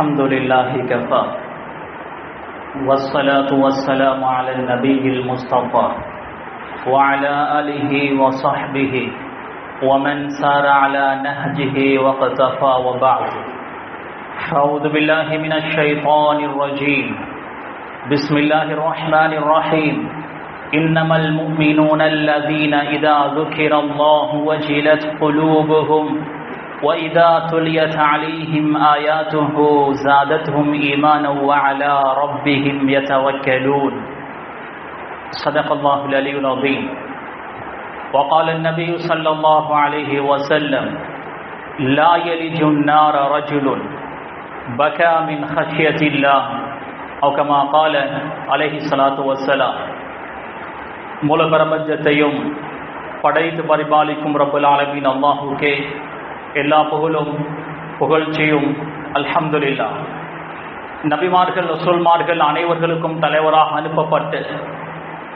الحمد لله كفى والصلاة والسلام على النبي المصطفى وعلى آله وصحبه ومن سار على نهجه واقتفى وبعد أعوذ بالله من الشيطان الرجيم بسم الله الرحمن الرحيم إنما المؤمنون الذين إذا ذكر الله وجلت قلوبهم وإذا تليت عليهم آياته زادتهم إيمانا وعلى ربهم يتوكلون صدق الله العلي العظيم وقال النبي صلى الله عليه وسلم لا يلج النار رجل بكى من خشية الله أو كما قال عليه الصلاة والسلام மூல பிரபஞ்சத்தையும் படைத்து பரிபாலிக்கும் ரப்பல் ஆலமீன் அல்லாஹ்வுக்கே எல்லா புகழும் புகழ்ச்சியும் அல்ஹம்துலில்லாஹ். நபிமார்கள் ரசூல்மார்கள் அனைவர்களுக்கும் தலைவராக அனுப்பப்பட்டு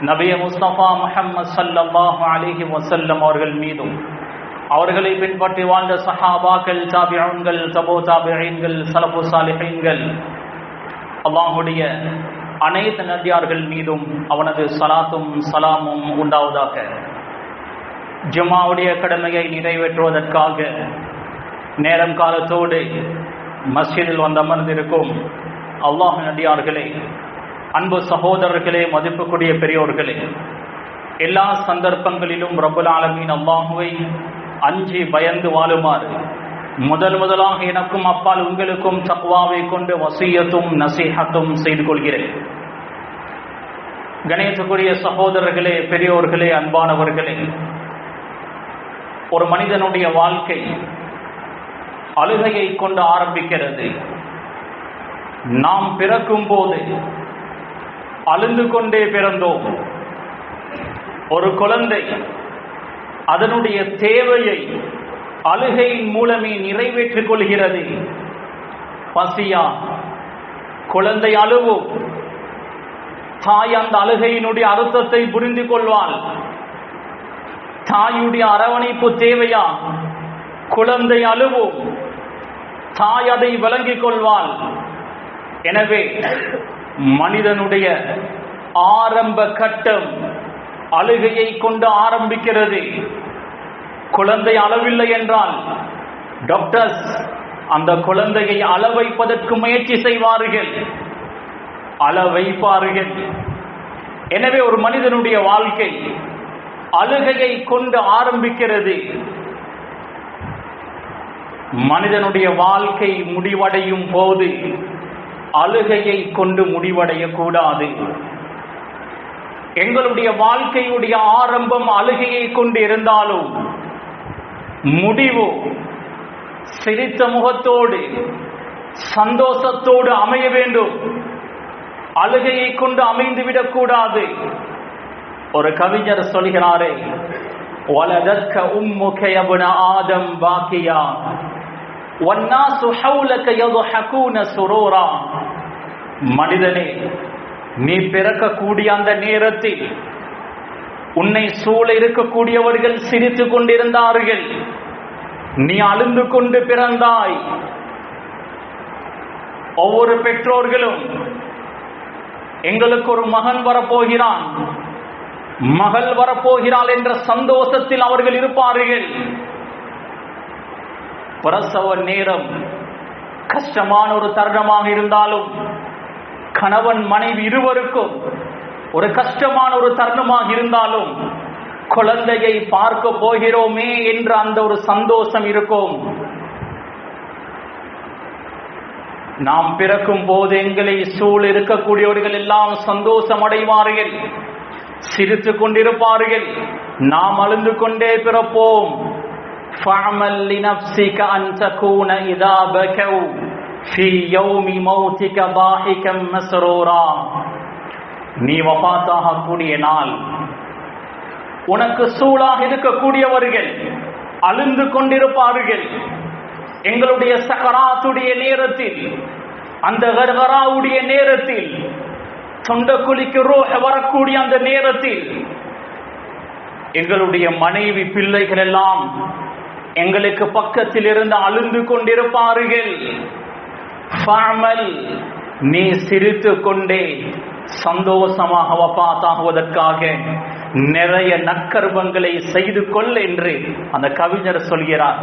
நபிய முஸ்தபா முஹம்மது ஸல்லல்லாஹு அலைஹி வஸல்லம் அவர்கள் மீதும் அவர்களை பின்பற்றி வாழ்ந்த சஹாபாக்கள், தாபிஊன்கள், தபூ தாபிஈன்கள், ஸலஃபு ஸாலிஹீன்கள், அல்லாஹ்வுடைய அனைத்து நபியார்கள் மீதும் அவனது ஸலாத்தும் ஸலாமும் உண்டாவதாக. ஜும்ஆவுடைய கடமையை நிறைவேற்றுவதற்காக நேரம் காலத்தோடு மஸ்ஜிதில் வந்து அமர்ந்திருக்கும் அல்லாஹ் நடிகார்களே, அன்பு சகோதரர்களே, மதிப்புக்குரிய பெரியோர்களே, எல்லா சந்தர்ப்பங்களிலும் ரப்பல் ஆலமீன் அல்லாஹுவை அஞ்சி பயந்து வாழுமாறு முதலாக எனக்கும் அப்பால் உங்களுக்கும் தக்வாவை கொண்டு வசியத்தும் நசீஹத்தும் செய்து கொள்கிறேன். கணேசக்குரிய சகோதரர்களே, பெரியோர்களே, அன்பானவர்களே, ஒரு மனிதனுடைய வாழ்க்கை அழுகையை கொண்டு ஆரம்பிக்கிறது. நாம் பிறக்கும் போது அழுந்து கொண்டே பிறந்தோம். ஒரு குழந்தை அதனுடைய தேவையை அழுகையின் மூலமே நிறைவேற்றிக் கொள்கிறது. பசியா, குழந்தை அழுவும். தாய் அந்த அழுகையினுடைய அர்த்தத்தை புரிந்து கொள்வாள். தாயுடைய அரவணைப்பு தேவையா, குழந்தை அழுவும். தாய் அதை விளங்கிக் கொள்வாள். எனவே மனிதனுடைய ஆரம்ப கட்டம் அழுகையை கொண்டு ஆரம்பிக்கிறது. குழந்தை அளவில்லை என்றால் டாக்டர்ஸ் அந்த குழந்தையை அள வைப்பதற்கு முயற்சி செய்வார்கள், அள வைப்பார்கள். எனவே ஒரு மனிதனுடைய வாழ்க்கை அழுகையை கொண்டு ஆரம்பிக்கிறது. மனிதனுடைய வாழ்க்கை முடிவடையும் போது அழுகையை கொண்டு முடிவடைய கூடாது. எங்களுடைய வாழ்க்கையுடைய ஆரம்பம் அழுகையை கொண்டு இருந்தாலும் முடிவு சிரித்த முகத்தோடு சந்தோஷத்தோடு அமைய வேண்டும். அழுகையை கொண்டு அமைந்துவிடக் கூடாது. ஒரு கவிஞர் சொல்கிறாரே, வலதத்க உம்முக யப்ன ஆதம் பாக்கியா வன்னாசு ஹவுலக யضحكون சுரூரா. மனிதனே, நீ பிறக்கக்கூடிய அந்த நேரத்தில் உன்னை சூழ இருக்கக்கூடியவர்கள் சிரித்துக் கொண்டிருந்தார்கள். நீ அழுந்து கொண்டு பிறந்தாய். ஒவ்வொரு பெற்றோர்களும் எங்களுக்கு ஒரு மகன் வரப்போகிறான், மகள் வரப்போகிறாள் என்ற சந்தோஷத்தில் அவர்கள் இருப்பார்கள். பிரசவ நேரம் கஷ்டமான ஒரு தருணமாக இருந்தாலும், கணவன் மனைவி இருவருக்கும் ஒரு கஷ்டமான ஒரு தருணமாக இருந்தாலும், குழந்தையை பார்க்க போகிறோமே என்ற அந்த ஒரு சந்தோஷம் இருக்கும். நாம் பிறக்கும் போது எங்களை சூழ இருக்கக்கூடியவர்கள் எல்லாம் சந்தோஷம் அடைவார்கள், சிரித்துக் கொண்டிருப்பார்கள். நாம் அழுந்து கொண்டே பிறப்போம். فَعْمَلْ لِنَفْسِكَ أَنْ تَكُونَ إِذَا بَكَوْا فِي يَوْمِ مَوْتِكَ ضَاحِكًا مَسْرُورًا. நீ வஃபாத்தாக கூடிய நாள், உனக்கு சூழாக இருக்கக்கூடியவர்கள் அழுந்து கொண்டிருப்பார்கள். எங்களுடைய சக்கராத்துடைய நேரத்தில், அந்த கர்கராவுடைய நேரத்தில், தொண்டக்குழிக்கு ரூஹ் வரக்கூடிய அந்த நேரத்தில் எங்களுடைய மனைவி பிள்ளைகள் எல்லாம் எங்களுக்கு பக்கத்தில் இருந்து அழுந்து கொண்டிருப்பார்கள். ஃபஅமல், நீ சிரித்து கொண்டே சந்தோஷமாக வஃபாத்தாகுவதற்காக நிறைய நற்கர்மங்களை செய்து கொள் என்று அந்த கவிஞர் சொல்கிறார்.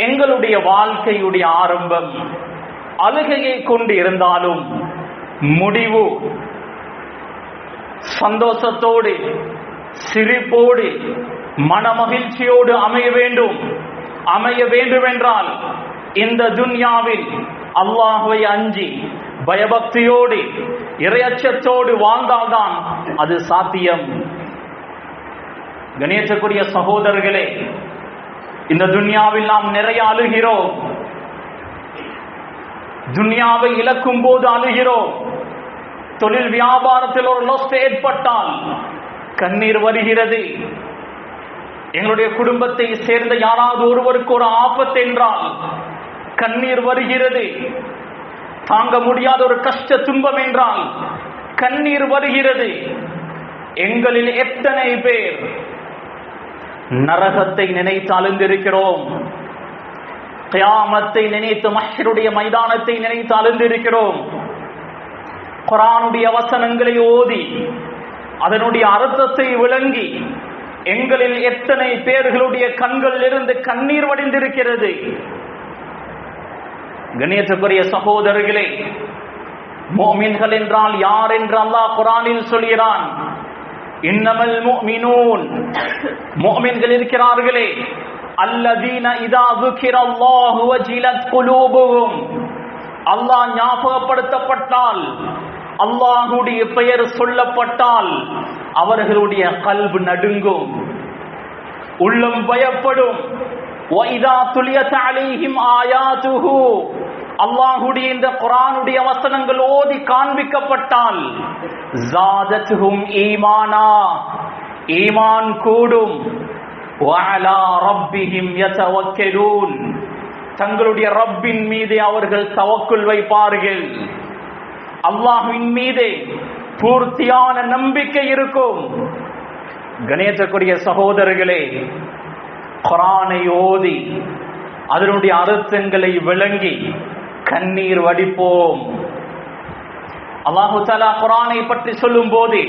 எங்களுடைய வாழ்க்கையுடைய ஆரம்பம் அழுகையை கொண்டு இருந்தாலும் முடிவு சந்தோஷத்தோடு சிரிப்போடு மனமகிழ்ச்சியோடு அமைய வேண்டும் என்றால் இந்த துன்யாவில் அல்லாஹ்வை அஞ்சி பயபக்தியோடு இறையச்சத்தோடு வாழ்ந்தால்தான் அது சாத்தியம். கணேசக்குரிய சகோதரர்களே, இந்த துன்யாவில் நாம் நிறைய அழுகிறோம். துன்யாவை இழக்கும் போது அழுகிறோம். தொழில் வியாபாரத்தில் ஒரு லொஸ் ஏற்பட்டால் கண்ணீர் வருகிறது. எங்களுடைய குடும்பத்தை சேர்ந்த யாராவது ஒருவருக்கு ஒரு ஆபத்து என்றால் கண்ணீர் வருகிறது. தாங்க முடியாத ஒரு கஷ்ட துன்பம் என்றால் கண்ணீர் வருகிறது. எங்களில் எத்தனை பேர் நரகத்தை நினைத்து அழுந்திருக்கிறோம், கியாமத்தை நினைத்து மஹ்ஷருடைய மைதானத்தை நினைத்து அழுந்திருக்கிறோம். குர்ஆனுடைய வசனங்களை ஓதி அதனுடைய அர்த்தத்தை விளங்கி எங்களில் எத்தனை பேர்களுடைய கண்களில் இருந்து கண்ணீர் வடிந்திருக்கிறது. கணேசக்குரிய சகோதரர்களே, முஃமின்கள் என்றால் யார் என்று அல்லாஹ் குர்ஆனில் சொல்கிறான். இன்னமல் முஃமினூன், முஃமின்கள் இருக்கிறார்களே, அல்லதீன இதா ذுகிரல்லாஹு வஜிலத் குலூபுஹும், அல்லாஹ் ஞாபகப்படுத்தப்பட்டால், அல்லாஹ்வுடைய பெயர் சொல்லப்பட்டால் அவர்களுடைய கல்பு நடுங்கும், உள்ளம் பயப்படும். وَإِذَا تُلِيَتْ عَلَيْهِمْ آيَاتُهُ, அல்லாஹ்வுடைய இந்த குர்ஆனுடைய வசனங்கள் ஓதி காண்பிக்கப்பட்டால் زَادَتْهُمْ ஈமானா, ஈமான் கூடும். وَعَلَى رَبِّهِمْ يَتَوَكَّلُونَ, தங்களுடைய ரப்பின் மீது அவர்கள் தவக்குல் வைப்பார்கள். அல்லாஹ்வின் மீது பூர்த்தியான நம்பிக்கை இருக்கும். கணேசக்குரிய சகோதரர்களே, குர்ஆனை ஓதி அதனுடைய அர்த்தங்களை விளங்கி கண்ணீர் வடிப்போம். அல்லாஹு தஆலா குர்ஆனை பற்றி சொல்லும் போது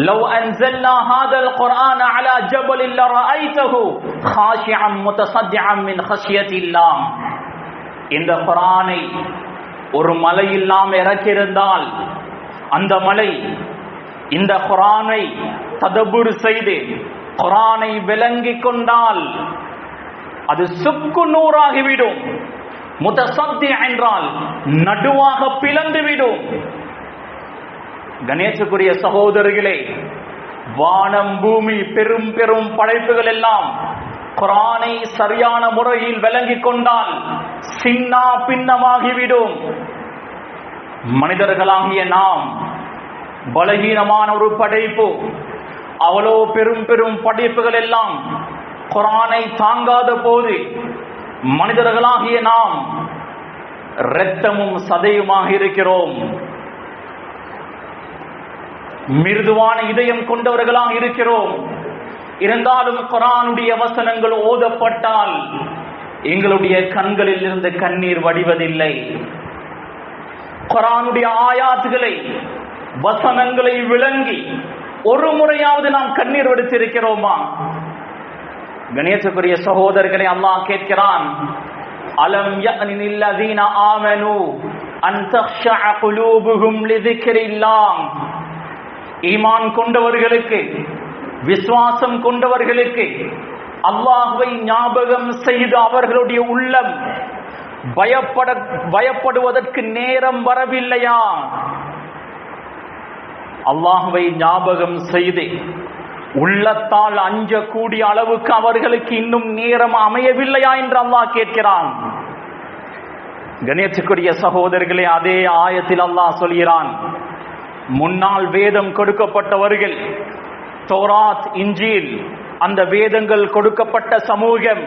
லவ் அன்ஸல்னா ஹாதல் குர்ஆன அலா ஜபலின் லரஅய்தஹு காஷிஅன் முத்தஸத்திஅன் மின் ஹஷ்யத்தில்லாஹ், இந்த குர்ஆனை ஒரு மலையில் நாம் இறக்கியிருந்தால் அந்த மலை இந்த குர்ஆனை ததப்புர் செய்து குர்ஆனை விளங்கிக் கொண்டால் அது சுக்கு நூறாகிவிடும். முத்தஸத்தி என்றால் நடுவாக பிளந்துவிடும். கணேசக்குரிய சகோதரர்களே, வானம் பூமி பெரும் பெரும் படைப்புகள் எல்லாம் குர்ஆனை சரியான முறையில் விளங்கிக் கொண்டால் சின்னா பின்னமாகிவிடும். மனிதர்களாகிய நாம் பலகீனமான ஒரு படைப்பு. அவ்வளோ பெரும் பெரும் படைப்புகள் எல்லாம் குர்ஆனை தாங்காத போது மனிதர்களாகிய நாம் இரத்தமும் சதையுமாக இருக்கிறோம். மிருதுவான இதயம் கொண்டவர்களாக இருக்கிறோம். இருந்தாலும் குர்ஆனுடைய வசனங்கள் ஓதப்பட்டால் எங்களுடைய கண்களில் இருந்து கண்ணீர் வடிவதில்லை. குர்ஆனுடைய ஆயாத்துகளை வசனங்களை விளங்கி ஒரு முறையாவது நாம் கண்ணீர் வடித்திருக்கிறோமா? கணேசக்குரிய சகோதரர்களை அல்லாஹ் கேட்கிறான், அலம் யஅனில் லதீன ஆமனு அன் தக்ஷஅ குலூபுஹும் லிذிக்ரில்லாஹ், ஈமான் கொண்டவர்களுக்கு, விசுவாசம் கொண்டவர்களுக்கு அல்லாஹ்வை ஞாபகம் செய்து அவர்களுடைய உள்ளம் பயப்படுவதற்கு நேரம் வரவில்லையா? அல்லாஹ்வை ஞாபகம் செய்து உள்ளத்தால் அஞ்சக்கூடிய அளவுக்கு அவர்களுக்கு இன்னும் நேரம் அமையவில்லையா என்று அல்லாஹ் கேட்கிறான். கணேசக்குரிய சகோதரர்களே, அதே ஆயத்தில் அல்லாஹ் சொல்கிறான், முன்னால் வேதம் கொடுக்கப்பட்டவர்கள், தௌராத் இன்ஜீல், அந்த வேதங்கள் கொடுக்கப்பட்ட சமூகம்,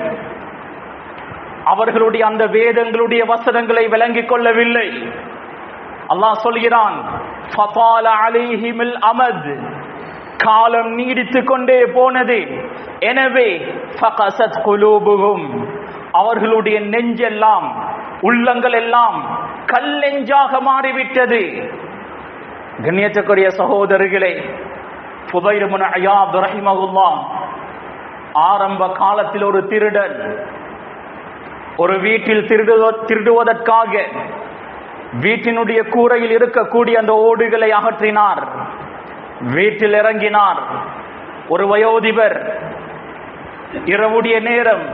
அவர்களுடைய அந்த வேதங்களுடைய வசனங்களை விளங்கிக் கொள்ளவில்லை. அல்லாஹ் சொல்கிறான், ஃபதால அலைஹிமில் அமத், காலம் நீடித்துக் கொண்டே போனது. எனவே ஃபகஸத் குலூபுஹும், அவர்களுடைய நெஞ்செல்லாம் உள்ளங்கள் எல்லாம் கல்லெஞ்சாக மாறிவிட்டது. கண்ணியத்துக்குரிய சகோதரர்களே, ஃபுதைல் இப்னு இயாத் ரஹிமஹுல்லாஹ் ஆரம்ப காலத்தில் ஒரு திருடன் ஒரு வீட்டில் திருடுவதற்காக வீட்டினுடைய கூரையில் இருக்கக்கூடிய அந்த ஓடுகளை அகற்றினார். வீட்டில் இறங்கினார். ஒரு வயோதிபர் இரவுடைய நேரம்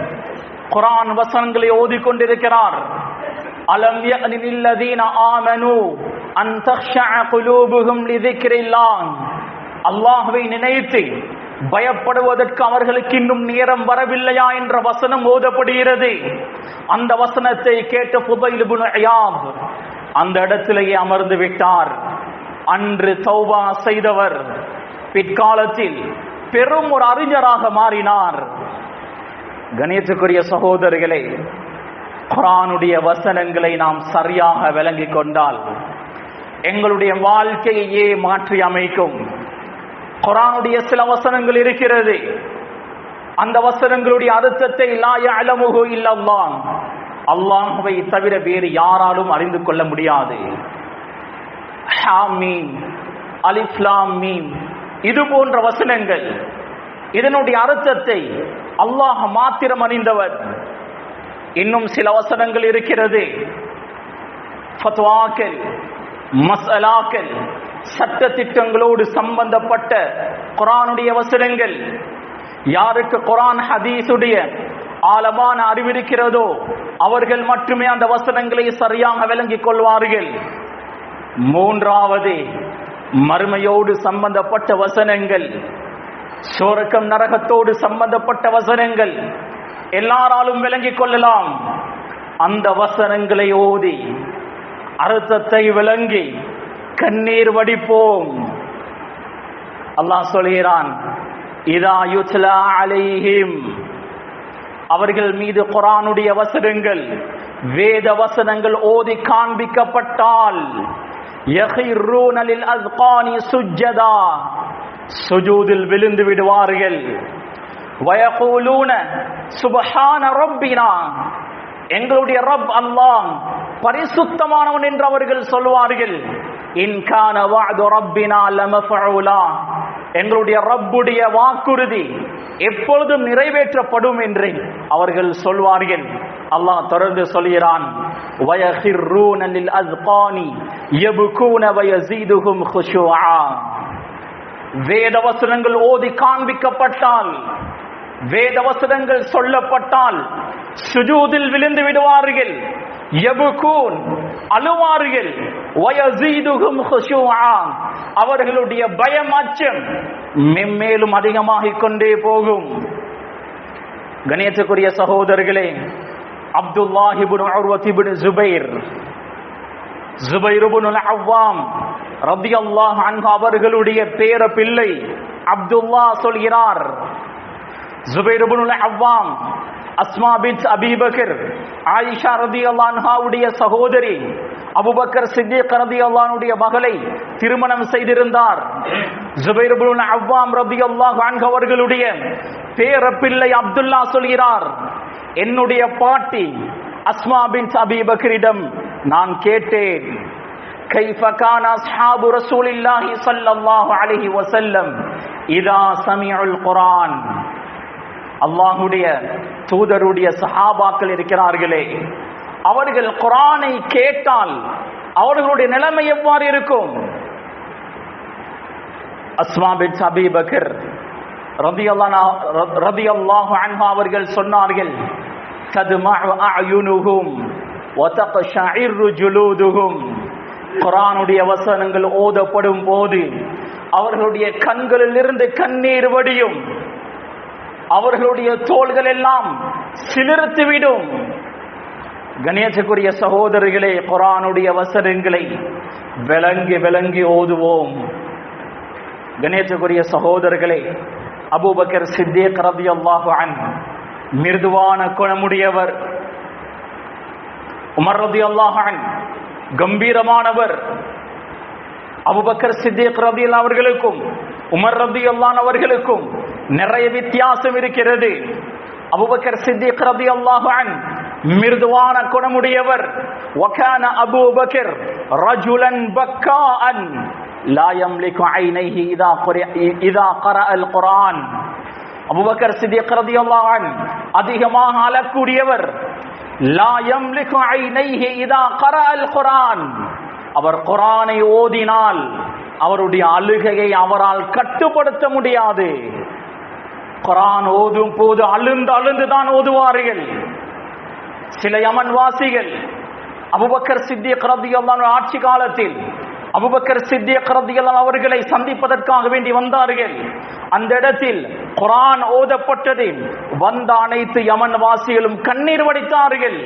குர்ஆன் வசனங்களை ஓதிக்கொண்டிருக்கிறார். அலம் யஅனில் லதீன ஆமனு அன் தக்ஷஅ குலூபுஹும் லிذிக்ரில்லாஹ், அல்லாஹ்வை நினைத்து பயப்படுவதற்கு அவர்களுக்கு இன்னும் நேரம் வரவில்லையா என்ற வசனம் ஓதப்படுகிறது. அந்த வசனத்தை கேட்ட ஃபுதைல் இப்னு இயாத் அந்த இடத்திலேயே அமர்ந்து விட்டார். அன்று தௌபா செய்தவர் பிற்காலத்தில் பெரும் ஒரு அறிஞராக மாறினார். கணியத்துக்குரிய சகோதரர்களே, குர்ஆனுடைய வசனங்களை நாம் சரியாக விளங்கிக் கொண்டால் எங்களுடைய வாழ்க்கையே மாற்றி அமைக்கும். குர்ஆனுடைய சில வசனங்கள் இருக்கிறது, அந்த வசனங்களுடைய அர்த்தத்தை லா யஅலமுஹு இல்லல்லாஹ், அல்லாஹ்வை தவிர வேறு யாராலும் அறிந்து கொள்ள முடியாது. ஹாமீம், அலிஃப் லாம் மீம், இது போன்ற வசனங்கள், இதனுடைய அர்த்தத்தை அல்லாஹ் மாத்திரம் அறிந்தவர். இன்னும் சில வசனங்கள் இருக்கிறது, ஃபத்வாக்கள், மஸ்அலாக்கள், சட்ட திட்டங்களோடு சம்பந்தப்பட்ட குர்ஆனுடைய வசனங்கள். யாருக்கு குர்ஆன் ஹதீஸுடைய ஆழமான அறிவிருக்கிறதோ அவர்கள் மட்டுமே அந்த வசனங்களை சரியாக விளங்கிக் கொள்வார்கள். மூன்றாவது, மறுமையோடு சம்பந்தப்பட்ட வசனங்கள், சொர்க்கம் நரகத்தோடு சம்பந்தப்பட்ட வசனங்கள் எல்லாராலும் விளங்கிக் கொள்ளலாம். அந்த வசனங்களை ஓதி அர்த்தத்தை விளங்கி கண்ணீர் வடிப்போம். அல்லாஹ் சொல்கிறான், இதா யுத்லா அலைஹிம், அவர்கள் மீது குர்ஆனுடைய வசனங்கள், வேத வசனங்கள் ஓதி காண்பிக்கப்பட்டால் யஹிரூன லில் அஸ்கானி சுஜ்ஜதா, சுஜூதில் விழுந்து விடுவார்கள். வயகூலூன சுப்ஹான ரப்பினா, எங்களுடைய ரப் அல்லாஹ் பரிசுத்தமானவன் என்று அவர்கள் சொல்வார்கள். இன் கான வஅது ரப்பினா லமஃஊலா, எங்களுடைய ரப்புடைய வாக்குறுதி எப்பொழுதும் நிறைவேற்றப்படும் என்று அவர்கள் சொல்வார்கள். அல்லாஹ் தொடர்ந்து சொல்கிறான், வயஹிரூன லில் அஸ்கானி யப்கூன வயஸீதுஹும் குஷூஆ, வேத வசனங்கள் ஓதி காண்பிக்கப்பட்டால், வேத வசனங்கள் சொல்லப்பட்டால் சுஜூதில் விழுந்து விடுவார்கள். யப்கூன், அழுவார்கள். வயஸீதுஹும் குஷூஆ, அவர்களுடைய பயம், அச்சம் மென்மேலும் அதிகமாகிக் கொண்டே போகும். கணியத்துக்குரிய சகோதரர்களே, அப்துல்லாஹ் இப்னு உர்வத் இப்னு ஜுபைர் இப்னுல் அவ்வாம் ரலியல்லாஹு அன்ஹு அவர்களுடைய பேர பிள்ளை அப்துல்லாஹ் சொல்கிறார், ஜுபைர் இப்னுல் அவ்வாம் அஸ்மா பின்த் அபீ பக்கர் ஆயிஷா ரலியல்லாஹு அன்ஹாவுடைய சகோதரி, அபூபக்கர் சித்திக் ரலியல்லாஹு அன்ஹுடைய மகளை திருமணம் செய்திருந்தார். ஜுபைர் இப்னுல் அவ்வாம் ரலியல்லாஹு அன்ஹு அவர்களுடைய பேர பிள்ளை அப்துல்லா சொல்கிறார், என்னுடைய பாட்டி அஸ்மா பின்த் அபீ பக்கரிடம் நான் கேட்டேன், கைஃப கான அஸ்ஹாபு ரசூலில்லாஹி ஸல்லல்லாஹு அலைஹி வஸல்லம் இதா சமிஉல் குர்ஆன், அல்லாஹ்வுடைய தூதருடைய சஹாபாக்கள் இருக்கிறார்களே, அவர்கள் குர்ஆனை கேட்டால் அவர்களுடைய நிலைமை எவ்வாறு இருக்கும்? அஸ்மா பின்த் அபீ பக்கர் ரலியல்லாஹு அன்ஹா அவர்கள் சொன்னார்கள், தத்மஉ அயுனுஹும் வ தக்ஷஇரு ஜுலூதுஹும், குர்ஆனுடைய வசனங்கள் ஓதப்படும் போது அவர்களுடைய கண்களில் இருந்து கண்ணீர் வடியும், அவர்களுடைய தோள்கள் எல்லாம் சிலிர்த்துவிடும். கணியத்துக்குரிய சகோதரர்களே, குர்ஆனுடைய வசனங்களை விளங்கி விளங்கி ஓதுவோம். கணியத்துக்குரிய சகோதரர்களே, அபூபக்கர் சித்திக் ரலியல்லாஹு அன்ஹு மிருதுவான குணமுடையவர், உமர் ரலியல்லாஹு அன்ஹு கம்பீரமானவர். அபூபக்கர் சித்திக் ரலியல்லாஹு அவர்களுக்கும் உமர் ரலியல்லாஹு அவர்களுக்கும் நிறைய வித்தியாசம் இருக்கிறது. அபூபக்கர் சித்திக் ரலியல்லாஹு அன்ஹு மிருதுவான குணமுடையவர். வகான அபூபக்கர் ரஜுலன் பக்காஅன் லா யம்லிகு ஐனைஹி இதா கரஅல் குர்ஆன். அபூபக்கர் சித்திக் ரலியல்லாஹு அன்ஹு அதிகமாக அழக்கூடியவர். லா யம்லிகு ஐனைஹி இதா கரஅல் குர்ஆன். அவர் குர்ஆனை ஓதினால் அவருடைய அழுகையை அவரால் கட்டுப்படுத்த முடியாது. குர்ஆன் ஓதும் போது அழுந்து அழுந்துதான் ஓதுவார்கள். சில யமன் வாசிகள் அபூபக்கர் சித்திக் ரலியல்லாஹு அன்ஹு ஆட்சி காலத்தில் அபூபக்கர் சித்திக் ரலியல்லாஹு அன்ஹு அவர்களை சந்திப்பதற்காக வேண்டி வந்தார்கள். அந்த இடத்தில் குர்ஆன் ஓதப்பட்டது. வந்த அனைத்து யமன் வாசிகளும் கண்ணீர் வடித்தார்கள்,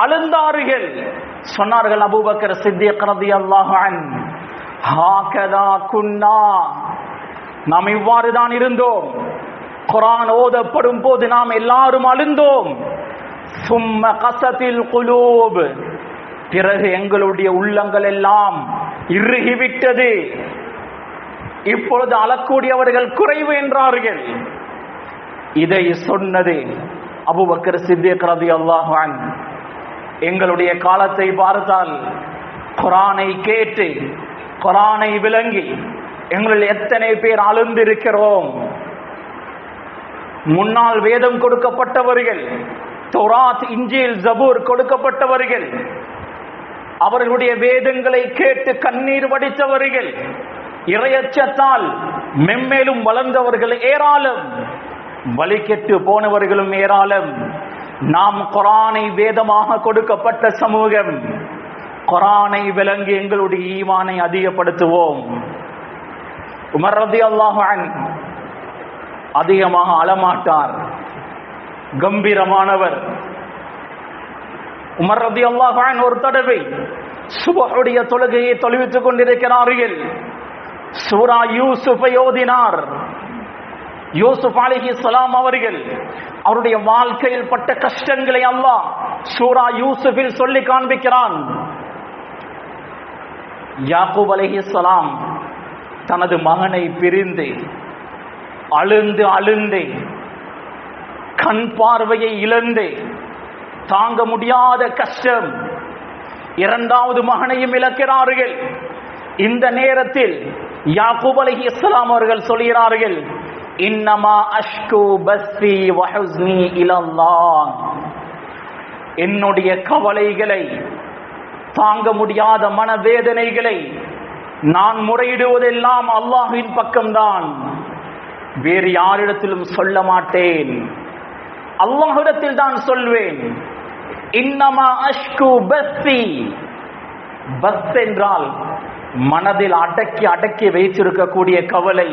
அழுந்தார்கள். சொன்னார்கள் அபூபக்கர் சித்திக் ரலியல்லாஹு அன்ஹு, ஹாகதா குன்னா, நாம் இவ்வாறு தான் இருந்தோம். குர்ஆன் ஓதப்படும் போது நாம் எல்லாரும் அழுந்தோம். சும்ம கஸத்தில் குலூப், பிறகு எங்களுடைய உள்ளங்கள் எல்லாம் இறுகிவிட்டது. இப்பொழுது அழக்கூடியவர்கள் குறைவு என்றார்கள். இதை சொன்னது அபூபக்கர் சித்திக் ரலியல்லாஹு அன்ஹு. எங்களுடைய காலத்தை பார்த்தால் குர்ஆனை கேட்டு குர்ஆனை விளங்கி எங்களில் எத்தனை பேர் அழுந்திருக்கிறோம். முன்னால் வேதம் கொடுக்கப்பட்டவர்கள், தௌராத், இன்ஜீல், ஜபூர் கொடுக்கப்பட்டவர்கள், அவர்களுடைய வேதங்களை கேட்டு கண்ணீர் வடித்தவர்கள், இறையச்சத்தால் மென்மேலும் வளர்ந்தவர்கள் ஏராளம், வழிகெட்டு போனவர்களும் ஏராளம். நாம் குர்ஆனை வேதமாக கொடுக்கப்பட்ட சமூகம். குர்ஆனை விளங்கி எங்களுடைய ஈமானை அதிகப்படுத்துவோம். உமர் ரலியல்லாஹு அன்ஹு அதிகமாக அழமாட்டார், கம்பீரமானவர். உமர் ரலியல்லாஹு அன்ஹு ஒரு தடவை சுபஹுடைய தொழுகையை தொழுவித்துக் கொண்டிருக்கிறார்கள். சூரா யூசுஃபை ஓதினார். யூசுப் அலைஹிஸ்ஸலாம் அவர்கள் அவருடைய வாழ்க்கையில் பட்ட கஷ்டங்களை அல்லாஹ் சூரா யூசுஃபில் சொல்லி காண்பிக்கிறான். யாக்கூப் அலைஹிஸ்ஸலாம் தனது மகனை பிரிந்து அழுந்து அழுந்து கண் பார்வையை இழந்து தாங்க முடியாத கஷ்டம், இரண்டாவது மகனையும் இழக்கிறார்கள். இந்த நேரத்தில் யாக்கூப் அலைஹிஸ்ஸலாம் அவர்கள் சொல்கிறார்கள், இன்னமா அஷ்கு பஸ்ஸி வ ஹுஸ்னி இலல்லாஹ், என்னுடைய கவலைகளை, தாங்க முடியாத மனவேதனைகளை நான் முறையிடுவதெல்லாம் அல்லாஹ்வின் பக்கம்தான், வேறு யாரிடத்திலும் சொல்ல மாட்டேன், அல்லாஹ்விடத்தில் தான் சொல்வேன். இன்னமா அஷ்கு பஸ்ஸி, பஸ் என்றால் மனதில் அடக்கி அடக்கி வைத்திருக்கக்கூடிய கவலை.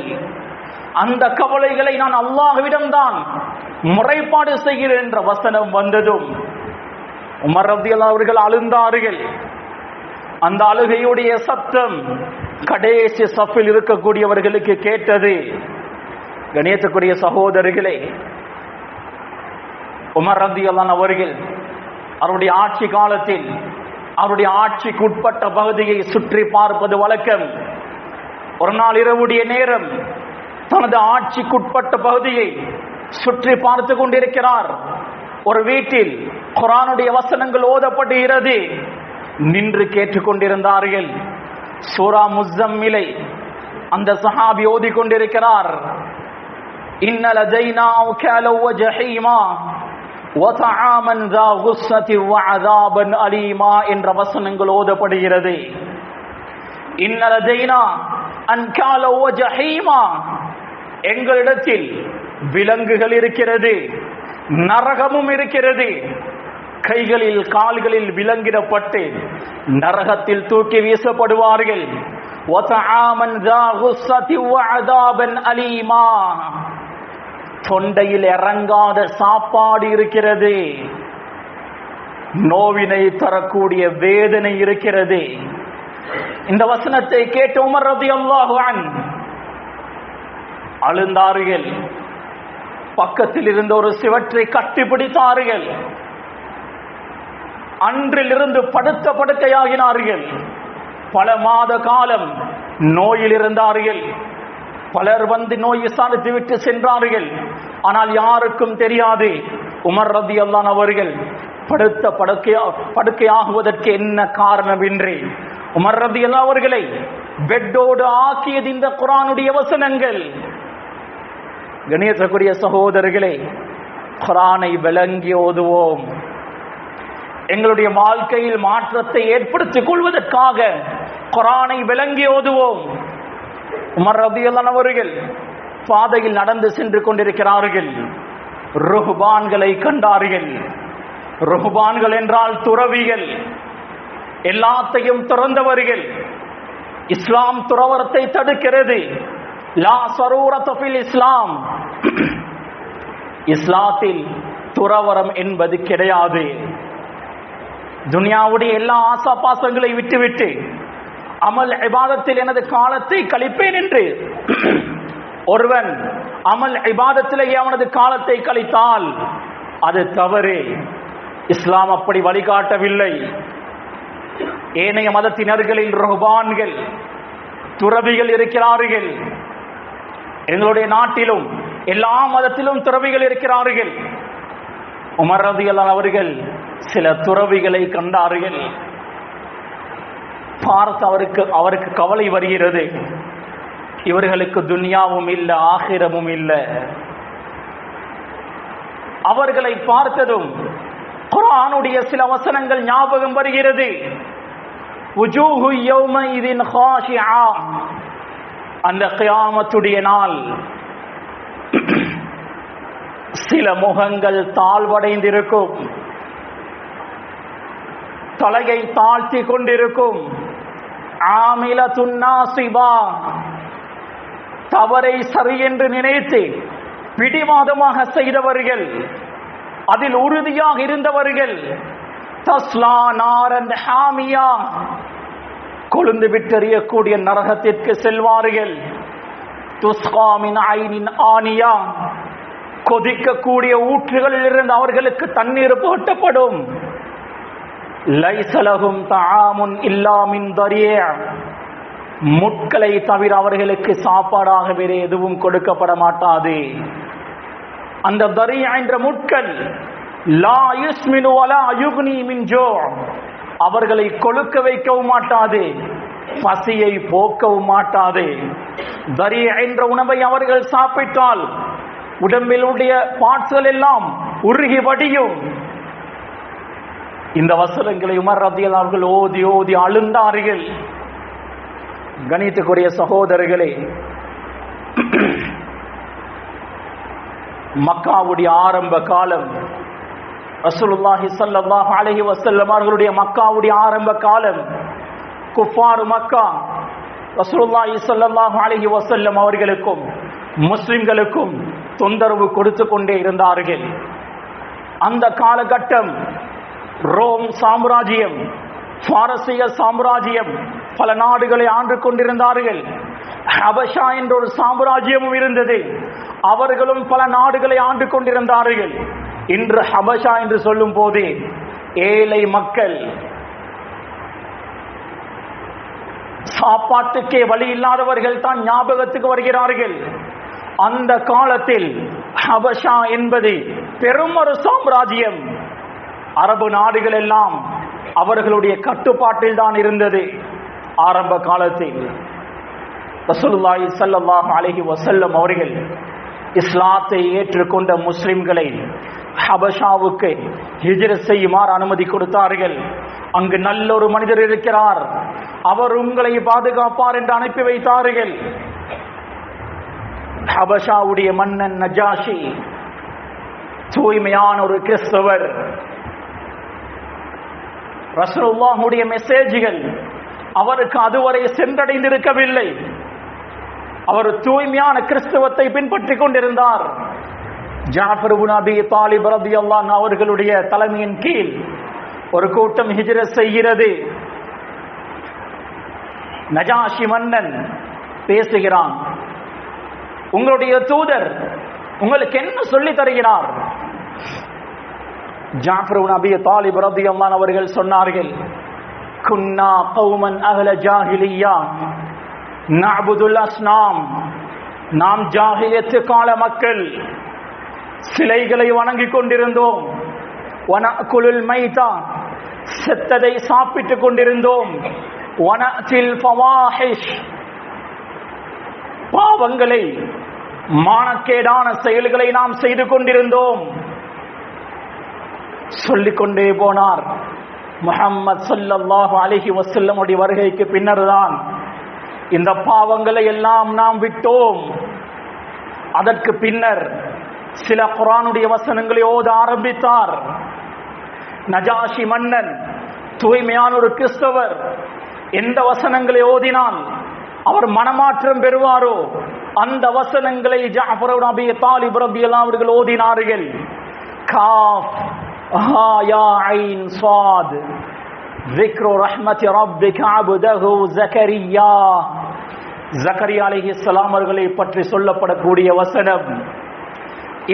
அந்த கவலைகளை நான் அல்லாஹ்விடம் தான் முறைப்பாடு செய்கிறேன் என்ற வசனம் வந்ததும் உமர் ரலியல்லாஹு அவர்கள் அழுந்தார்கள். அந்த அழுகையுடைய சத்தம் கடைசி சஃபில் இருக்கக்கூடியவர்களுக்கு கேட்டது. கணியத்துக்குரிய சகோதரர்களே, உமர் ரலியல்லாஹு அவர்கள் அவருடைய ஆட்சி காலத்தில் அவருடைய ஆட்சிக்கு உட்பட்ட பகுதியை சுற்றி பார்ப்பது வழக்கம். ஒரு நாள் இரவுடைய நேரம் தனது ஆட்சிக்குட்பட்ட பகுதியை சுற்றி பார்த்து கொண்டிருக்கிறார். ஒரு வீட்டில் குர்ஆனுடைய வசனங்கள் ஓதப்படுகிறது. நின்று கேட்டுக்கொண்டிருந்தார்கள். சூரா முஸ்ஸம்மிலை அந்த சஹாபி ஓதி கொண்டிருக்கிறார். இன்ன லதைனா அவ்காலா வ ஜஹீமா வ தஆமன் ஸா குஸ்ஸத்தி வ அஸாபன் அலீமா என்ற வசனங்கள் ஓதப்படுகிறது. இன்ன லதைனா அன்காலா வ ஜஹீமா, எங்களிடத்தில் விலங்குகள் இருக்கிறது, நரகமும் இருக்கிறது. கைகளில் கால்களில் விலங்கிடப்பட்டு நரகத்தில் தூக்கி வீசப்படுவார்கள். தொண்டையில் இறங்காத சாப்பாடு இருக்கிறது, நோவினை தரக்கூடிய வேதனை இருக்கிறது. இந்த வசனத்தை கேட்ட உமர் ரலியல்லாஹு அன்ஹு அழுந்தார்கள். பக்கத்தில் இருந்த ஒரு சிவற்றை கட்டிப்பிடித்தார்கள். அன்றிலிருந்து படுத்த படுக்கையாகினார்கள். பல மாத காலம் நோயில் இருந்தார்கள். பலர் வந்து நோய் விசாரித்து விட்டு சென்றார்கள். ஆனால் யாருக்கும் தெரியாது. உமர் ரலியல்லாஹு அவர்கள் படுக்கையாகுவதற்கு என்ன காரணம் என்று உமர் ரலியல்லாஹு அவர்களை பெட்டோடு ஆக்கியது இந்த குர்ஆனுடைய வசனங்கள். கணியத்திற்குரிய சகோதரர்களே, குர்ஆனை விளங்கி ஓதுவோம். எங்களுடைய வாழ்க்கையில் மாற்றத்தை ஏற்படுத்திக் கொள்வதற்காக குர்ஆனை விளங்கி ஓதுவோம். உமர் ரலியல்லாஹு அவர்கள் பாதையில் நடந்து சென்று கொண்டிருக்கிறார்கள். ருஹ்பான்களை கண்டார்கள். ருஹ்பான்கள் என்றால் துறவிகள், எல்லாத்தையும் துறந்தவர்கள். இஸ்லாம் துறவரத்தை தடுக்கிறது. லா ஸரூரத ஃபில் இஸ்லாம், இஸ்லாத்தில் துறவரம் என்பது கிடையாது. துனியாவுடைய எல்லா ஆசா பாசங்களை விட்டுவிட்டு அமல் இபாதத்தில் எனது காலத்தை கழிப்பேன் என்று ஒருவன் அமல் இபாதத்திலேயே அவனது காலத்தை கழித்தால் அது தவறு. இஸ்லாம் அப்படி வழிகாட்டவில்லை. ஏனைய மதத்தினர்களில் ருஹ்பான்கள், துறவிகள் இருக்கிறார்கள். எங்களுடைய நாட்டிலும் எல்லா மதத்திலும் துறவிகள் இருக்கிறார்கள். உமர் ரலியல்லாஹு அவர்கள் சில துறவிகளை கண்டார்கள். பார்த்து அவருக்கு கவலை வருகிறது. இவர்களுக்கு துன்யாவும் இல்லை, ஆகிரமும் இல்லை. அவர்களை பார்த்ததும் குர்ஆனுடைய சில வசனங்கள் ஞாபகம் வருகிறது. வுஜூஹு யௌமஇதின் காஷிஆ, அந்த கியாமத்துடைய நாள் சில முகங்கள் தாழ்வடைந்திருக்கும், தலையை தாழ்த்தி கொண்டிருக்கும். ஆமிலத்துன் நாசிபா, தவறை சரி என்று நினைத்து பிடிவாதமாக செய்தவர்கள், அதில் உறுதியாக இருந்தவர்கள். தஸ்லா நாரன் ஹாமியா, கொழுந்து விட்டெறியக்கூடிய நரகத்திற்கு செல்வார்கள். துஸ்கா மின் ஐனின் ஆனியா, கொதிக்கக்கூடிய ஊற்றுகளில் இருந்து அவர்களுக்கு தண்ணீர் போட்டப்படும். லைஸ லஹும் தஆமுன் இல்லா மின் தரீஅ, முட்களை தவிர அவர்களுக்கு சாப்பாடாக வேறு எதுவும் கொடுக்கப்பட மாட்டாது. அந்த தரீஅ என்ற முட்கள் லா யுஸ்மினு வலா யுக்னி மின் ஜூ, அவர்களை கொழுக்க வைக்கவும் மாட்டாது, பசியை போக்கவும் மாட்டாது. தரீஅ என்ற உணவை அவர்கள் சாப்பிட்டால் உடம்பிலுடைய பார்ட்ஸ்கள் எல்லாம் உருகி வடியும். இந்த வசனங்களை உமர் ரலியல்லாஹு அவர்கள் ஓதி ஓதி அழுந்தார்கள். கணித்துக்குரிய சகோதரர்களே, மக்காவுடைய ஆரம்ப காலம், ரசூலுல்லாஹி ஸல்லல்லாஹு அலைஹி வஸல்லம் அவர்களுடைய மக்காவுடைய ஆரம்ப காலம், குஃபார் மக்கா ரசூலுல்லாஹி ஸல்லல்லாஹு அலைஹி வஸல்லம் அவர்களுக்கும் முஸ்லிம்களுக்கும் தொந்தரவு கொடுத்து கொண்டே இருந்தார்கள். அந்த காலகட்டம் ரோம் சாம்ராஜ்யம், பாரசீக சாம்ராஜ்யம் பல நாடுகளை ஆண்டு கொண்டிருந்தார்கள். ஹபஷா என்ற ஒரு சாம்ராஜ்யமும் இருந்தது, அவர்களும் பல நாடுகளை ஆண்டு கொண்டிருந்தார்கள். இன்று ஹபஷா என்று சொல்லும் போது ஏழை மக்கள், சாப்பாட்டுக்கே வழி இல்லாதவர்கள் தான் ஞாபகத்துக்கு வருகிறார்கள். அந்த காலத்தில் ஹபஷா என்பது பெரும் ஒரு சாம்ராஜ்யம். அரபு நாடுகள் எல்லாம் அவர்களுடைய கட்டுப்பாட்டில் தான் இருந்தது. ஆரம்ப காலத்தில் ரசூலுல்லாஹி ஸல்லல்லாஹு அலைஹி வஸல்லம் அவர்கள் இஸ்லாத்தை ஏற்றுக்கொண்ட முஸ்லிம்களை ஹபஷாவுக்கு ஹிஜ்ரத் செய்யுமாறு அனுமதி கொடுத்தார்கள். அங்கு நல்ல ஒரு மனிதர் இருக்கிறார், அவர் உங்களை பாதுகாப்பார் என்று அனுப்பி வைத்தார்கள். ஹபஷாவுடைய மன்னன் நஜாஷி தூய்மையான ஒரு கிறிஸ்தவர். ரசூலுல்லாஹுடைய மெசேஜ்கள் அவருக்கு அதுவரை சென்றடைந்திருக்கவில்லை. அவர் தூய்மையான கிறிஸ்தவத்தை பின்பற்றிக் கொண்டிருந்தார். ஜாஃபர் இப்னு அபி தாலிப் ரலியல்லாஹு அன்ஹு அவர்களுடைய தலைமையின் கீழ் ஒரு கூட்டம் ஹிஜ்ரத் செய்கிறது. நஜாஷி மன்னன் பேசுகிறான், உங்களுடைய தூதர் உங்களுக்கு என்ன சொல்லி தருகிறார்? ஜாஃபர் இப்னு அபி தாலிப் ரலியல்லாஹு அன்ஹு அவர்கள் சொன்னார்கள், குன்னா கௌமன் அஹ்ல ஜாஹிலிய்யா நஅபுதுல் அஸ்னாம், நாம் ஜாஹிலியத் கால மக்கள் சிலைகளை வணங்கிக் கொண்டிருந்தோம். வனகுலுல் மைதா, செத்ததை சாப்பிட்டுக் கொண்டிருந்தோம். வனத்தில் ஃபவாஹிஷ், பாவங்களை மானக்கேடான செயல்களை நாம் செய்து கொண்டிருந்தோம். சொல்லிக்கொண்டே போனார். முஹம்மது ஸல்லல்லாஹு அலைஹி வஸல்லம் உடைய வருகைக்கு பின்னர்தான் இந்த பாவங்களை எல்லாம் நாம் விட்டோம். அதற்கு பின்னர் சில குர்ஆனுடைய வசனங்களை ஓத ஆரம்பித்தார். நஜாஷி மன்னன், தூய்மையான ஒரு கிறிஸ்தவர், எந்த வசனங்களை ஓதினால் அவர் மனமாற்றம் பெறுவாரோ அந்த வசனங்களை ஜஅஃபர் இப்னு அபீ தாலிப் ரலியல்லாஹு அவர்கள் ஓதினார்கள். காஃப் ஹா யா ஐன் ஸாத் ذِكْرُ رَحْمَةِ رَبِّكَ عَبْدَهُ زَكَرِيَّا. ஜக்கரியா அலைஹிஸ்ஸலாம் அவர்களை பற்றி சொல்லப்படக்கூடிய வசனம்.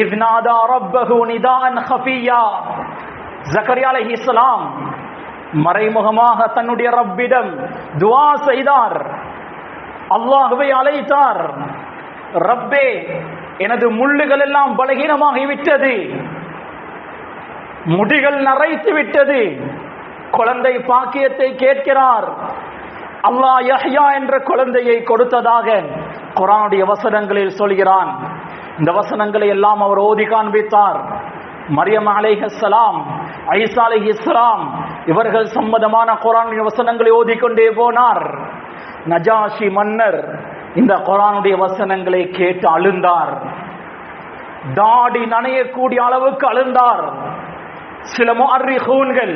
إِذْ نَادَى رَبَّهُ نِدَاءً خَفِيًّا. ஜக்கரியா அலைஹிஸ்ஸலாம் மறைமுகமாக தன்னுடைய ரப்பிடம் துஆ செய்தார், அல்லாஹ்வை அழைத்தார். ரப்பே, எனது முள்ளுகள் எல்லாம் பலகீனமாகிவிட்டது, முடிகள் நரைத்து விட்டது. குழந்தை பாக்கியத்தை கேட்கிறார். அல்லாஹ் யஹ்யா என்ற குழந்தையை கொடுத்ததாக குர்ஆனுடைய வசனங்களில் சொல்கிறான். இந்த வசனங்களை எல்லாம் அவர் ஓதி காண்பித்தார். மரியம் அலைஹிஸ்ஸலாம், ஈசா அலைஹிஸ்ஸலாம் இவர்கள் சம்பந்தமான குர்ஆனுடைய வசனங்களை ஓதிக்கொண்டே போனார். நஜாஷி மன்னர் இந்த குர்ஆனுடைய வசனங்களை கேட்டு அழுந்தார். தாடி நனையக்கூடிய அளவுக்கு அழுந்தார். சில முஅர்ரிகூன்கள்,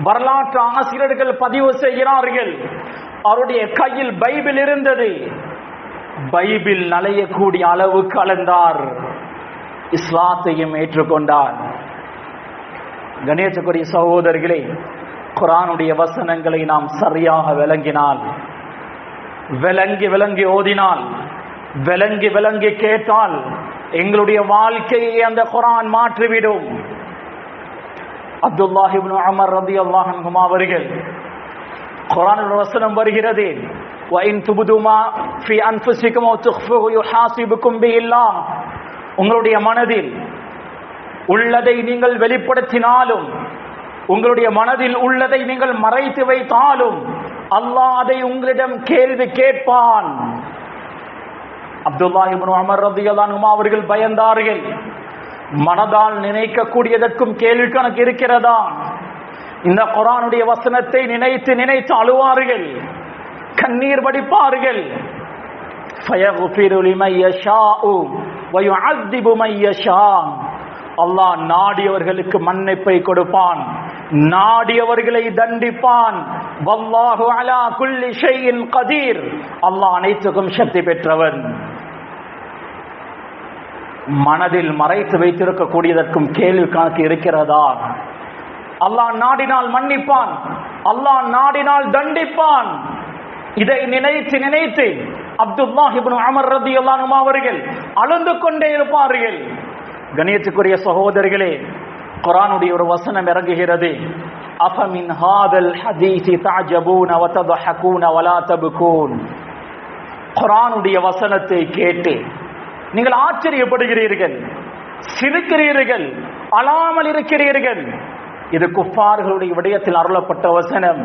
வரலாற்று ஆசிரியர்கள் பதிவு செய்கிறார்கள், அவருடைய கையில் பைபிள் இருந்தது. பைபிள் நனையக்கூடிய அளவுக்கு அழுந்தார். இஸ்லாத்தையும் ஏற்றுக்கொண்டார். கணேசக்குரிய சகோதரர்களே, குர்ஆனுடைய வசனங்களை நாம் சரியாக விளங்கினால், விளங்கி ஓதினால், விளங்கி கேட்டால் எங்களுடைய வாழ்க்கையை அந்த குர்ஆன் மாற்றிவிடும். அப்துல்லாஹ் இப்னு உமர் ரலியல்லாஹு அன்ஹுமா அவர்கள், குர்ஆனில் வசனம் வருகிறது, وَإِن تُبْدُوا مَا فِي أَنفُسِكُمْ أَوْ تُخْفُوهُ يُحَاسِبْكُم بِهِ اللَّهُ. உங்களுடைய மனதில் உள்ளதை நீங்கள் வெளிப்படுத்தினாலும், உங்களுடைய மனதில் உள்ளதை நீங்கள் மறைத்து வைத்தாலும் அல்லாஹ் அதை உங்களிடம் கேள்வி கேட்பான். அப்துல்லாஹ் இப்னு உமர் ரலியல்லாஹு அன்ஹுமா அவர்கள் பயந்தார்கள். மனதால் நினைக்கக்கூடியதற்கும் கேள்வி கணக்கு இருக்கிறதா? இந்த குர்ஆனுடைய வசனத்தை நினைத்து அழுவார்கள், கண்ணீர் வடிப்பார்கள். ஃபயக்ஃபிரு லிமன் யஷாஉ வயுஅذிபு மன் யஷா. அல்லாஹ் நாடியவர்களுக்கு மன்னிப்பை கொடுப்பான், நாடியவர்களை தண்டிப்பான். வல்லாஹு அலா குல்லி ஷைஇன் கதீர். அல்லாஹ் அனைத்துக்கும் சக்தி பெற்றவன். மனதில் மறைத்து வைத்திருக்கக்கூடியதற்கும் கேள்வி கணக்கு இருக்கிறதா? அல்லாஹ் நாடினால் மன்னிப்பான், அல்லாஹ் நாடினால் தண்டிப்பான். இதை நினைத்து அப்துல்லாஹ் இப்னு உமர் ரலியல்லாஹு அன்ஹு அவர்கள் அழுந்து கொண்டே இருப்பார்கள். கணியத்துக்குரிய சகோதரர்களே, குர்ஆனுடைய ஒரு வசனம் இறங்குகிறது. அஃபமின் ஹாதல் ஹதீஸி தஅஜபூன வ தضحكون வலா தப்கூன். குர்ஆனுடைய வசனத்தை கேட்டு நீங்கள் ஆச்சரியப்படுகிறீர்கள், சிரிக்கிறீர்கள், அழாமல் இருக்கிறீர்கள். இது குஃபார்களுடைய விடயத்தில் அருளப்பட்ட வசனம்.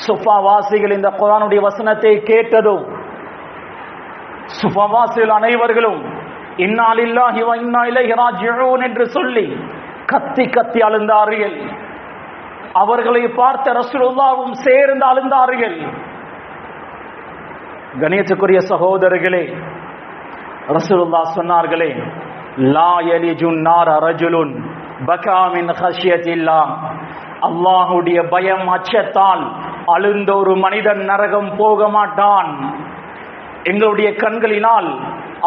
சுஃபாவாசிகள் இந்த குர்ஆனுடைய வசனத்தை கேட்டதும், சுஃபாவாசிகள் அனைவர்களும் இன்னா லில்லாஹி வ இன்னா இலைஹி ராஜிஊன் என்று சொல்லி கத்தி அழுந்தார்கள். அவர்களை பார்த்த ரசூலுல்லாஹ்வும் சேர்ந்து அழுந்தார்கள். கணியத்துக்குரிய சகோதரர்களே, ரசூலுல்லாஹ் சொன்னார்களே, லா யலிஜுன் நார ரஜுலுன் பகா மின் ஹஷ்யத்தில்லாஹ். அல்லாஹ்வுடைய பயம் அச்சத்தால் அழுந்த ஒரு மனிதன் நரகம் போக மாட்டான். எங்களுடைய கண்களினால்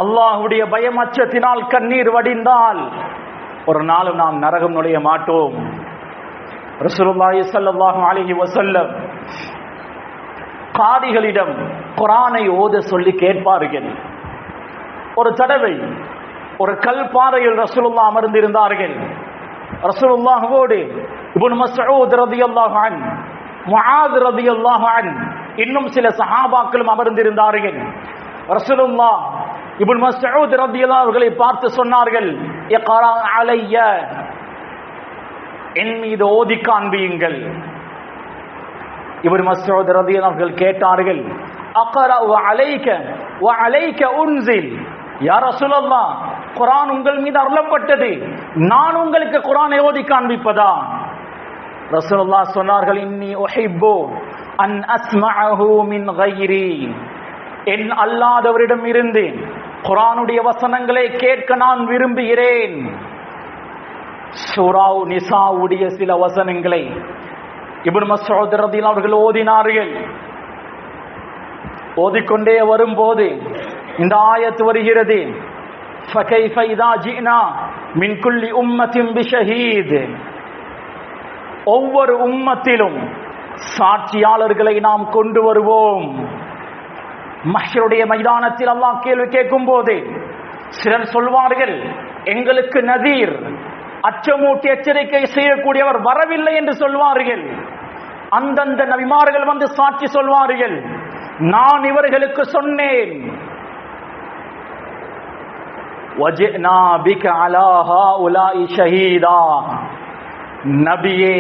அல்லாஹ்வுடைய பயம் அச்சத்தினால் கண்ணீர் வடிந்தால் ஒரு நாளும் நாம் நரகம் நுழைய மாட்டோம். ரசூலுல்லாஹி ஸல்லல்லாஹு அலைஹி வஸல்லம் காதிகளிடம் குர்ஆனை ஓத சொல்லி கேட்பார்கள். ஒரு தடவை ஒரு கல் பாறையில் ரசூலுல்லாஹ் அமர்ந்திருந்தார்கள். ரசூலுல்லாஹ்வோடு இப்னு மஸ்ஊத் ரலியல்லாஹு அன்ஹு, முஆத் ரலியல்லாஹு அன்ஹு, இன்னும் சில சஹாபாக்களும் அமர்ந்திருந்தார்கள். ரசூலுல்லாஹ் இப்னு மஸ்ஊத் ரலியல்லாஹு அவர்களை பார்த்து சொன்னார்கள், இக்ரா அலைய, என் மீது ஓதி காண்பியுங்கள். இப்னு மஸ்ஊத் ரலியல்லாஹு அவர்கள் கேட்டார்கள், அக்ரஉ அலைக வ அலைக உன்சில், யா ரசூலல்லாஹ், குர்ஆன் உங்கள் மீது அருளப்பட்டது, நான் உங்களுக்கு குர்ஆனை ஓதி காண்பிப்பதா? ரசூலுல்லாஹ் சொன்னார்கள், இன்னி உஹிப்பு அன் அஸ்மஅஹு மின் கைரி, என் அல்லாதவரிடம் இருந்து குர்ஆனுடைய வசனங்களை கேட்க நான் விரும்புகிறேன். சூரா நிசாவுடைய சில வசனங்களை இப்னு மஸ்ஊத் ரலியல்லாஹு அவர்கள் ஓதினார்கள். ஓதிக்கொண்டே வரும்போது இந்த ஆயத் வருகிறது, ஃபகைஃப இதா ஜினா மின் குல்லி உம்மத்தின் பிஷஹீத், ஒவ்வொரு உம்மத்திலும் சாட்சியாளர்களை நாம் கொண்டு வருவோம். மஹ்ஷருடைய மைதானத்தில் அல்லாஹ் கேள்வி கேட்கும் போது சிலர் சொல்வார்கள், எங்களுக்கு நதீர், அச்சமூட்டி எச்சரிக்கை செய்யக்கூடியவர் வரவில்லை என்று சொல்வார்கள். அந்தந்த நபிமார்கள் வந்து சாட்சி சொல்வார்கள், நான் இவர்களுக்கு சொன்னேன். வஜினா பிக அலா ஹாஉலாஇ ஷஹீதா, நபியே,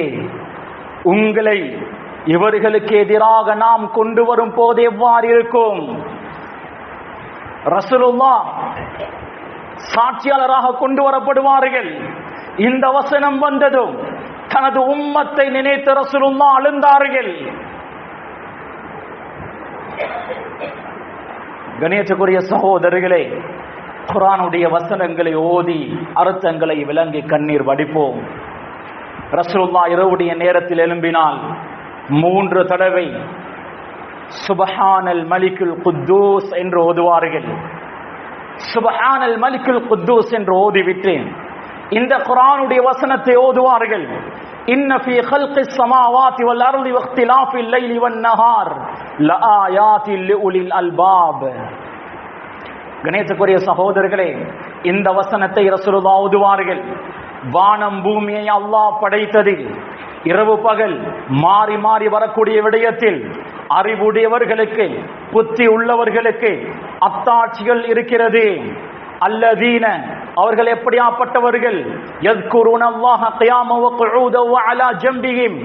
உங்களை இவர்களுக்கு எதிராக நாம் கொண்டு வரும் போது எவ்வாறு இருக்கும்? ரசூலுல்லாஹ் சாட்சியாளராக கொண்டு வரப்படுவார்கள். இந்த வசனம் வந்ததும் தனது உம்மத்தை நினைத்து ரசூலுல்லாஹ் அழுந்தார்கள். கணியத்துக்குரிய சகோதரர்களே, குர்ஆனுடைய வசனங்களை ஓதி அர்த்தங்களை விளங்கி கண்ணீர் வடிப்போம். ரசூலுல்லாஹ் இரவுடைய நேரத்தில் எழும்பினால் 3 தடவை சுப்ஹானல் மலிக்குல் குத்தூஸ் என்று ஓதுவார்கள். சுப்ஹானல் மலிக்குல் குத்தூஸ் என்று ஓதிவிட்டு இந்த குர்ஆனுடைய வசனத்தை ஓதுவார்கள். இன்ன ஃபீ ஹல்கிஸ் ஸமாவாதி வல் அர்தி வக்திலாஃபில் லைலி வன் நஹார் லஆயாத்தின் லிஉலில் அல்பாப். கணேசக்குரிய சகோதரர்களே, இந்த வசனத்தை ரசூலுல்லாஹ் ஓதுவார்கள். வானம் பூமியை அல்லாஹ் படைத்ததில் இரவு பகல் மாறி மாறி வரக்கூடிய விடயத்தில் அறிவுடையவர்களுக்கு, புத்தி உள்ளவர்களுக்கு அத்தாட்சிகள் இருக்கிறது. அல்லதீன, அவர்கள் எப்படியாப்பட்டவர்கள்? யஸ்குருனல்லாஹ கியாமன் வ குஊதன் வ அலா ஜம்பிஹிம்,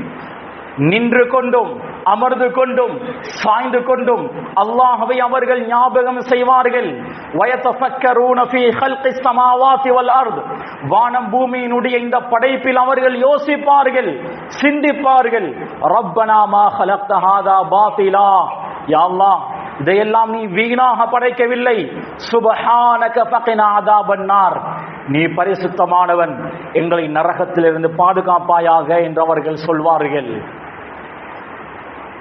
நின்று கொண்டும் அமர்ந்து கொண்டும் சாய்ந்து கொண்டும் அல்லாஹ்வை அவர்கள் ஞாபகம் செய்வார்கள். வயதஃபக்கரூன ஃபீ ஹல்கிஸ் ஸமாவாதி வல் அர்த், வானம் பூமியினுடைய இந்த படைப்பில் அவர்கள் யோசிப்பார்கள், சிந்திப்பார்கள். ரப்பனா மா ஹலக்த ஹாதா பாத்திலா, யா அல்லாஹ், இதையெல்லாம் நீ வீணாக படைக்கவில்லை. சுப்ஹானக ஃபகினா அஸாபன் நார், நீ பரிசுத்தமானவன், எங்களை நரகத்திலிருந்து பாதுகாப்பாயாக என்று அவர்கள் சொல்வார்கள்.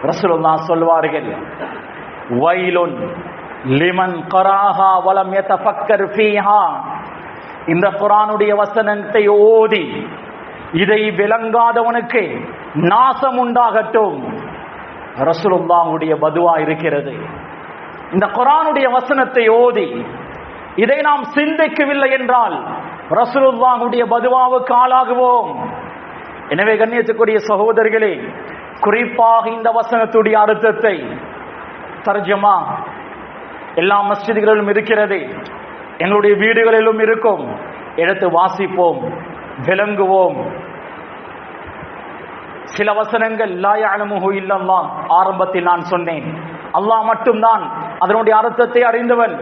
ரசூலுல்லாஹ் சொல்வார்கள், வைலுன் லிமன் கராஹா வலம் யதஃபக்கர் ஃபீஹா, இந்த குர்ஆனுடைய வசனத்தை ஓதி இதை விளங்காதவனுக்கு நாசம் உண்டாகட்டும். ரசூலுல்லாஹ்வுடைய பதுவா இருக்கிறது. இந்த குர்ஆனுடைய வசனத்தை ஓதி இதை நாம் சிந்திக்கவில்லை என்றால் ரசூலுல்லாஹ்வுடைய பதுவாவுக்கு ஆளாகுவோம். எனவே கண்ணியத்துக்குரிய சகோதரர்களே, குறிப்பாக இந்த வசனத்துடைய அர்த்தத்தை தர்ஜமா எல்லா மஸ்ஜிதுகளிலும் இருக்கிறது, எங்களுடைய வீடுகளிலும் இருக்கும். எடுத்து வாசிப்போம், விளங்குவோம். சில வசனங்கள் லா யஅலமுஹு இல்லல்லாஹ், ஆரம்பத்தில் நான் சொன்னேன், அல்லாஹ் மட்டும்தான் அதனுடைய அர்த்தத்தை அறிந்தவன்.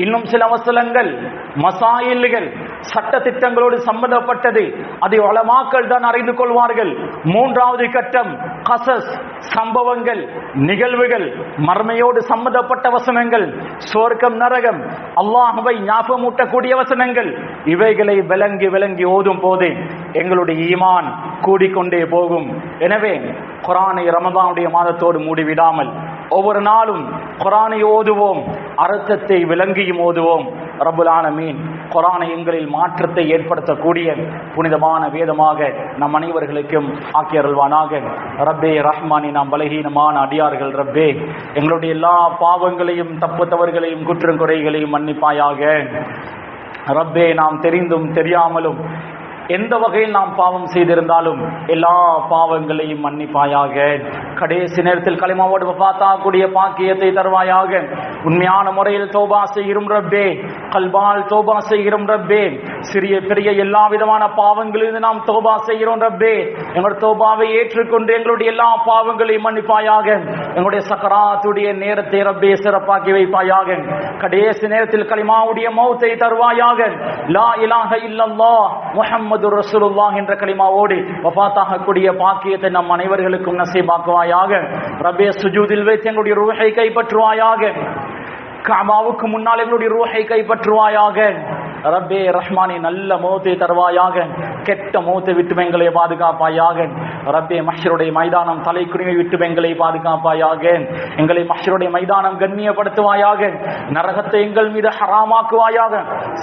இன்னும் சில வசனங்கள் மசாயில்கள், சட்ட திட்டங்களோடு சம்பந்தப்பட்டது, அதை உலமாக்கள் தான் அறிந்து கொள்வார்கள். 3வது கட்டம் கசஸ், சம்பவங்கள், நிகழ்வுகள், மர்மையோடு சம்பந்தப்பட்ட வசனங்கள், சொர்க்கம் நரகம், அல்லாஹ்வை ஞாபகமூட்டக்கூடிய வசனங்கள். இவைகளை விளங்கி விளங்கி ஓதும் போது எங்களுடைய ஈமான் கூடிக்கொண்டே போகும். எனவே குர்ஆனை ரமதானுடைய மாதத்தோடு மூடிவிடாமல் ஒவ்வொரு நாளும் குர்ஆனை ஓதுவோம், அர்த்தத்தை விளங்கியும் ஓதுவோம். ரப்புல் ஆலமீன் குர்ஆனை எங்களில் மாற்றத்தை ஏற்படுத்தக்கூடிய புனிதமான வேதமாக நம் அனைவர்களுக்கும் ஆக்கி அருள்வானாக. ரப்பே ரஹ்மானி, நாம் பலகீனமான அடியார்கள். ரப்பே, எங்களுடைய எல்லா பாவங்களையும் தப்பு தவறுகளையும் குற்றம் குறைகளையும் மன்னிப்பாயாக. ரப்பே, நாம் தெரிந்தும் தெரியாமலும் எந்த வகையில் நாம் பாவம் செய்திருந்தாலும் எல்லா பாவங்களையும் மன்னிப்பாயாக. கடைசி நேரத்தில் கலிமாவோடு வஃபாத்தாகக்கூடிய பாக்கியத்தை தருவாயாக. உண்மையான முறையில் தௌபா செய்கிறோம் ரப்பே, கல்பால் தௌபா செய்கிறோம் ரப்பே. சிறிய பெரிய எல்லா விதமான பாவங்களிலிருந்து நாம் தௌபா செய்கிறோம் ரப்பே. எங்களுடைய தௌபாவை ஏற்றுக்கொண்டு எங்களுடைய எல்லா பாவங்களையும் மன்னிப்பாயாக. எங்களுடைய சக்கராத்துடைய நேரத்தை ரப்பே சிறப்பாக்கி வைப்பாயாக. கடைசி நேரத்தில் கலிமாவுடைய மௌத்தை தருவாயாக. லா இலாஹ இல்லல்லாஹ் முஹம்மதுர் ரசூலுல்லாஹ் என்ற கலிமாவோடு வஃபாத்தாக கூடிய பாக்கியத்தை நம் அனைவர்களுக்கும் நசீபாக்குவாயாக. ரப்பே சுஜூதில் வைத்து எங்களுடைய ரூஹை கைப்பற்றுவாயாக. கஅபாவுக்கு முன்னால் எங்களுடைய ரூஹை கைப்பற்றுவாயாக. ரப்பே ரஹ்மானே நல்ல மௌத்தை தருவாயாக. கெட்ட மௌத்தை விட்டு எங்களை பாதுகாப்பாயாக. ரப்பே மஹ்ஷருடைய மைதானம் தலை குனிவை விட்டு எங்களை பாதுகாப்பாயாக. எங்களை மஹ்ஷருடைய மைதானம் கண்ணியப்படுத்துவாயாக. நரகத்தை எங்கள் மீது ஹராமாக்குவாயாக.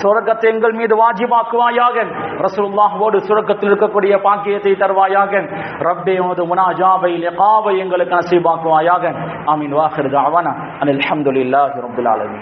சொர்க்கத்தை எங்கள் மீது வாஜிபாக்குவாயாக. ரசூலுல்லாஹ்வோடு சொர்க்கத்தில் இருக்கக்கூடிய பாக்கியத்தை தருவாயாக. ரப்பே உனது முனாஜாபை லிகாவை எங்களுக்கு நசீபாக்குவாயாக. ஆமீன். வாஹிர் தஅவானா அனில் ஹம்துலில்லாஹி ரப்பில் ஆலமீன்.